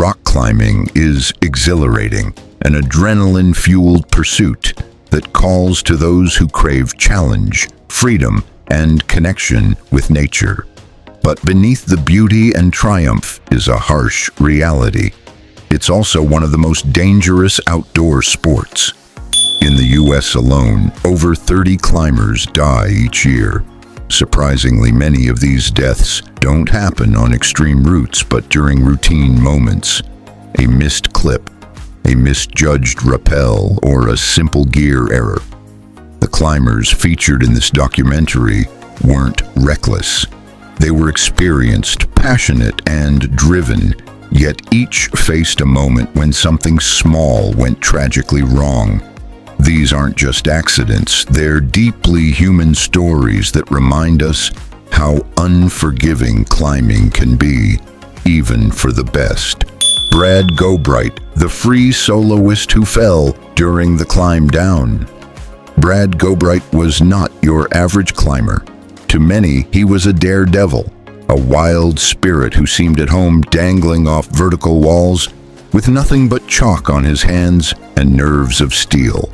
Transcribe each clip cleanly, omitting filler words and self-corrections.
Rock climbing is exhilarating, an adrenaline-fueled pursuit that calls to those who crave challenge, freedom, and connection with nature. But beneath the beauty and triumph is a harsh reality. It's also one of the most dangerous outdoor sports. In the US alone, over 30 climbers die each year. Surprisingly, many of these deaths don't happen on extreme routes, but during routine moments. A missed clip, a misjudged rappel, or a simple gear error. The climbers featured in this documentary weren't reckless. They were experienced, passionate, and driven, yet each faced a moment when something small went tragically wrong. These aren't just accidents, they're deeply human stories that remind us how unforgiving climbing can be, even for the best. Brad Gobright, the free soloist who fell during the climb down. Brad Gobright was not your average climber. To many, he was a daredevil, a wild spirit who seemed at home dangling off vertical walls with nothing but chalk on his hands and nerves of steel.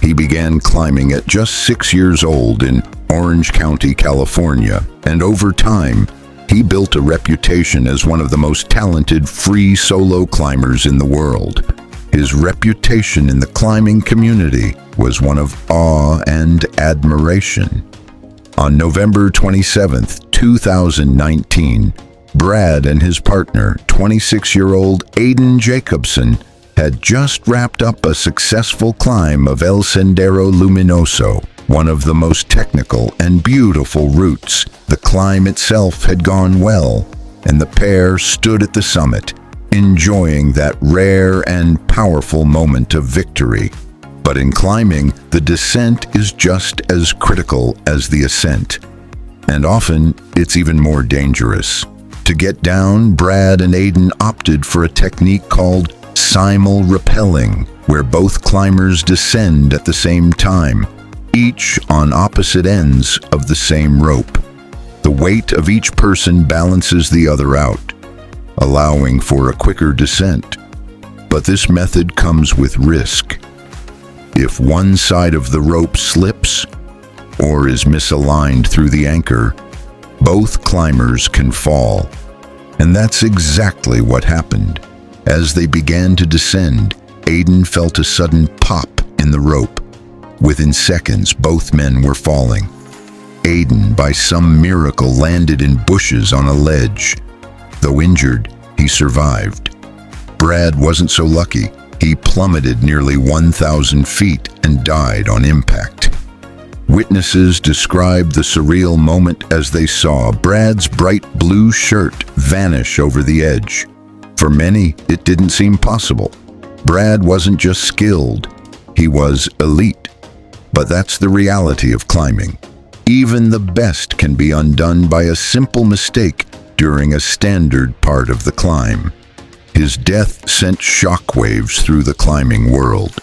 He began climbing at just 6 years old in Orange County, California, and over time, he built a reputation as one of the most talented free solo climbers in the world. His reputation in the climbing community was one of awe and admiration. On November 27, 2019, Brad and his partner, 26-year-old Aiden Jacobson, had just wrapped up a successful climb of El Sendero Luminoso, one of the most technical and beautiful routes. The climb itself had gone well, and the pair stood at the summit, enjoying that rare and powerful moment of victory. But in climbing, the descent is just as critical as the ascent, and often it's even more dangerous. To get down, Brad and Aiden opted for a technique called simul-rappelling, where both climbers descend at the same time, each on opposite ends of the same rope. The weight of each person balances the other out, allowing for a quicker descent. But this method comes with risk. If one side of the rope slips or is misaligned through the anchor, both climbers can fall. And that's exactly what happened. As they began to descend, Aiden felt a sudden pop in the rope. Within seconds, both men were falling. Aiden, by some miracle, landed in bushes on a ledge. Though injured, he survived. Brad wasn't so lucky. He plummeted nearly 1,000 feet and died on impact. Witnesses described the surreal moment as they saw Brad's bright blue shirt vanish over the edge. For many, it didn't seem possible. Brad wasn't just skilled, he was elite. But that's the reality of climbing. Even the best can be undone by a simple mistake during a standard part of the climb. His death sent shockwaves through the climbing world.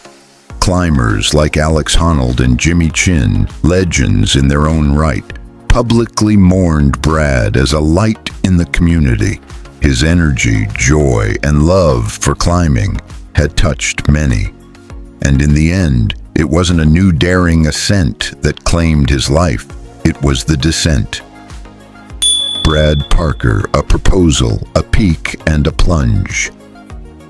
Climbers like Alex Honnold and Jimmy Chin, legends in their own right, publicly mourned Brad as a light in the community. His energy, joy, and love for climbing had touched many. And in the end, it wasn't a new daring ascent that claimed his life. It was the descent. Brad Parker, a proposal, a peak, and a plunge.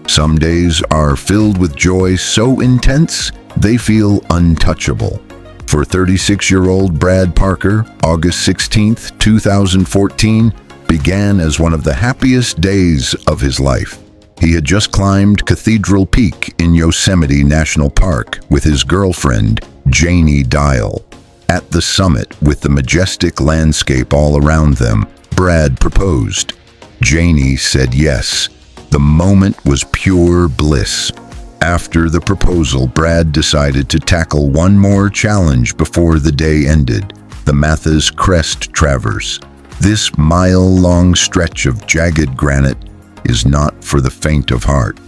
Some days are filled with joy so intense, they feel untouchable. For 36-year-old Brad Parker, August 16, 2014, began as one of the happiest days of his life. He had just climbed Cathedral Peak in Yosemite National Park with his girlfriend, Janie Dial. At the summit, with the majestic landscape all around them, Brad proposed. Janie said yes. The moment was pure bliss. After the proposal, Brad decided to tackle one more challenge before the day ended, the Mathis Crest Traverse. This mile-long stretch of jagged granite is not for the faint of heart.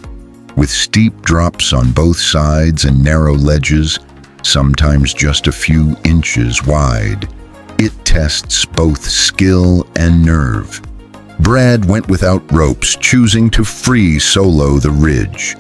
With steep drops on both sides and narrow ledges, sometimes just a few inches wide, it tests both skill and nerve. Brad went without ropes, choosing to free solo the ridge.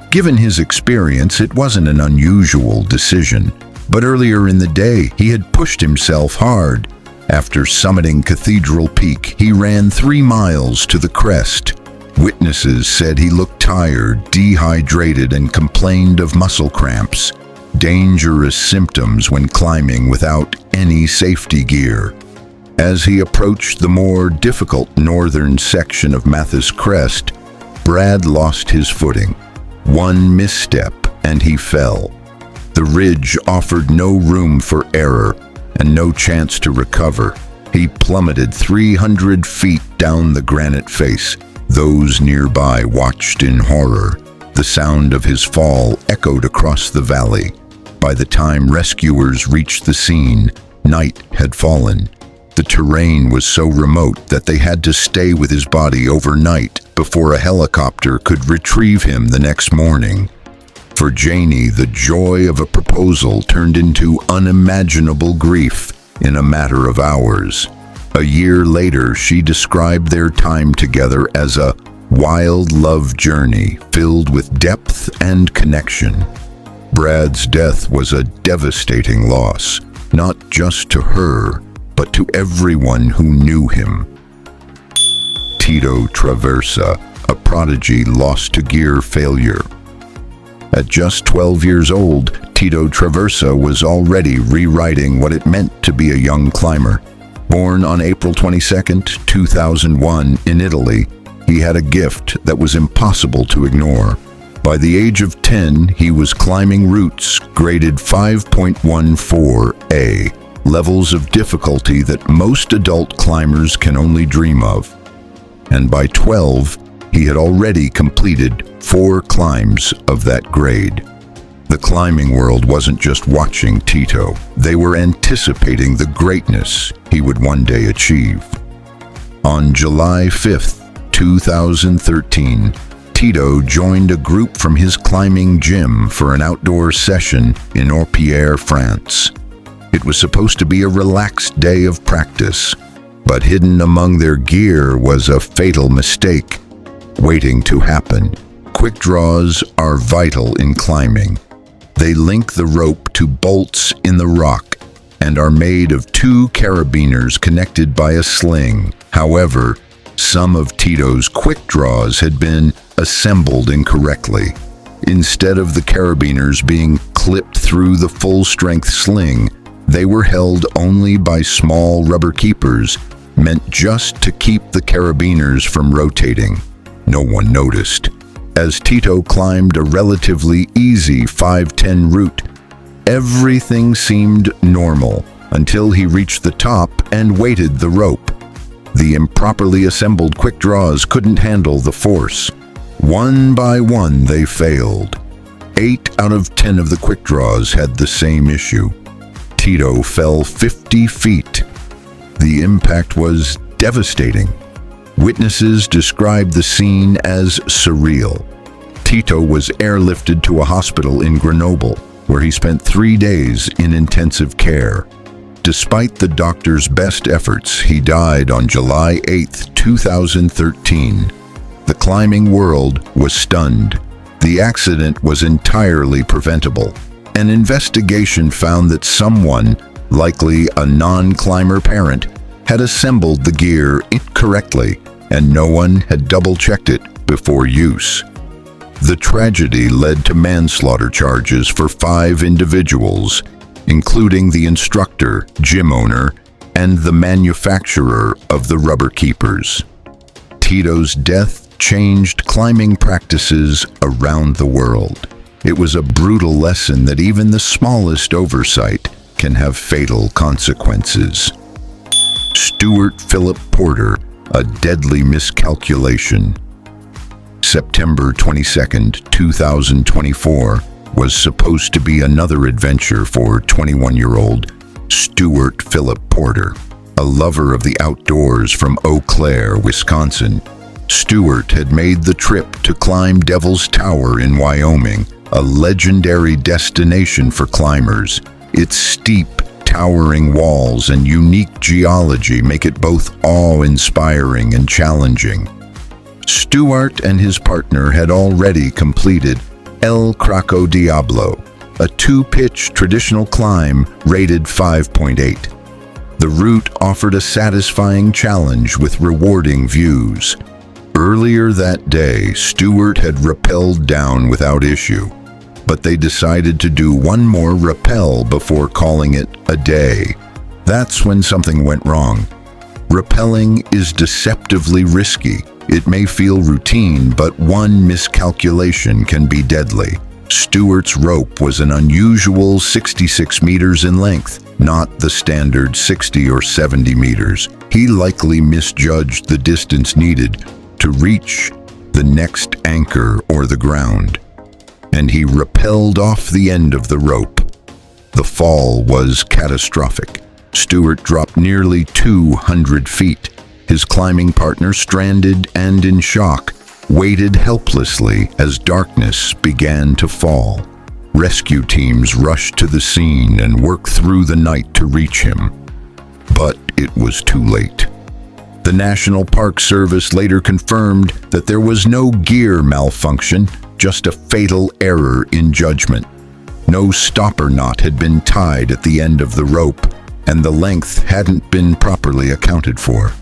Given his experience, it wasn't an unusual decision, but earlier in the day, he had pushed himself hard. After summiting Cathedral Peak, he ran 3 miles to the crest. Witnesses said he looked tired, dehydrated, and complained of muscle cramps, dangerous symptoms when climbing without any safety gear. As he approached the more difficult northern section of Mathis Crest, Brad lost his footing. One misstep and he fell. The ridge offered no room for error and no chance to recover. He plummeted 300 feet down the granite face. Those nearby watched in horror. The sound of his fall echoed across the valley. By the time rescuers reached the scene, night had fallen. The terrain was so remote that they had to stay with his body overnight before a helicopter could retrieve him the next morning. For Janie, the joy of a proposal turned into unimaginable grief in a matter of hours. A year later, she described their time together as a wild love journey filled with depth and connection. Brad's death was a devastating loss, not just to her, but to everyone who knew him. Tito Traversa, a prodigy lost to gear failure. At just 12 years old, Tito Traversa was already rewriting what it meant to be a young climber. Born on April 22, 2001 in Italy, he had a gift that was impossible to ignore. By the age of 10, he was climbing routes graded 5.14A, levels of difficulty that most adult climbers can only dream of. And by 12, he had already completed 4 climbs of that grade. The climbing world wasn't just watching Tito. They were anticipating the greatness he would one day achieve. On July 5, 2013, Tito joined a group from his climbing gym for an outdoor session in Orpierre, France. It was supposed to be a relaxed day of practice, but hidden among their gear was a fatal mistake waiting to happen. Quick draws are vital in climbing. They link the rope to bolts in the rock and are made of 2 carabiners connected by a sling. However, some of Tito's quick draws had been assembled incorrectly. Instead of the carabiners being clipped through the full-strength sling, they were held only by small rubber keepers meant just to keep the carabiners from rotating. No one noticed. As Tito climbed a relatively easy 510 route, everything seemed normal until he reached the top and weighted the rope. The improperly assembled quick draws couldn't handle the force. One by one, they failed. 8 out of 10 of the quick draws had the same issue. Tito fell 50 feet. The impact was devastating. Witnesses described the scene as surreal. Tito was airlifted to a hospital in Grenoble, where he spent 3 days in intensive care. Despite the doctor's best efforts, he died on July 8, 2013. The climbing world was stunned. The accident was entirely preventable. An investigation found that someone, likely a non-climber parent, had assembled the gear incorrectly, and no one had double-checked it before use. The tragedy led to manslaughter charges for 5 individuals, including the instructor, gym owner, and the manufacturer of the rubber keepers. Tito's death changed climbing practices around the world. It was a brutal lesson that even the smallest oversight can have fatal consequences. Stuart Philip Porter, a deadly miscalculation. September 22, 2024, was supposed to be another adventure for 21-year-old Stuart Philip Porter, a lover of the outdoors from Eau Claire, Wisconsin. Stuart had made the trip to climb Devil's Tower in Wyoming, a legendary destination for climbers. Its steep, towering walls and unique geology make it both awe-inspiring and challenging. Stuart and his partner had already completed El Craco Diablo, a two-pitch traditional climb rated 5.8. The route offered a satisfying challenge with rewarding views. Earlier that day, Stuart had rappelled down without issue, but they decided to do one more rappel before calling it a day. That's when something went wrong. Rappelling is deceptively risky. It may feel routine, but one miscalculation can be deadly. Stuart's rope was an unusual 66 meters in length, not the standard 60 or 70 meters. He likely misjudged the distance needed to reach the next anchor or the ground, and he rappelled off the end of the rope. The fall was catastrophic. Stuart dropped nearly 200 feet. His climbing partner, stranded and in shock, waited helplessly as darkness began to fall. Rescue teams rushed to the scene and worked through the night to reach him. But it was too late. The National Park Service later confirmed that there was no gear malfunction, just a fatal error in judgment. No stopper knot had been tied at the end of the rope, and the length hadn't been properly accounted for.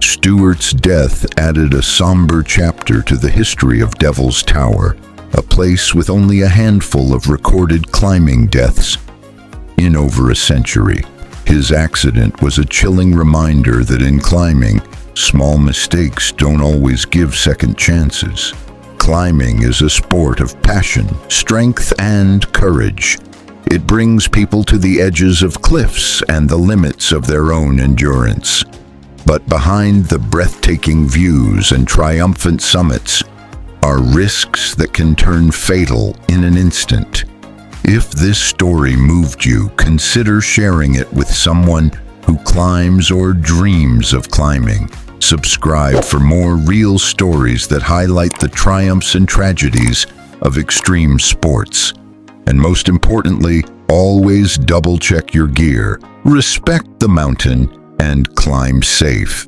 Stuart's death added a somber chapter to the history of Devil's Tower, a place with only a handful of recorded climbing deaths in over a century. His accident was a chilling reminder that in climbing, small mistakes don't always give second chances. Climbing is a sport of passion, strength, and courage. It brings people to the edges of cliffs and the limits of their own endurance. But behind the breathtaking views and triumphant summits are risks that can turn fatal in an instant. If this story moved you, consider sharing it with someone who climbs or dreams of climbing. Subscribe for more real stories that highlight the triumphs and tragedies of extreme sports. And most importantly, always double-check your gear, respect the mountain, and climb safe.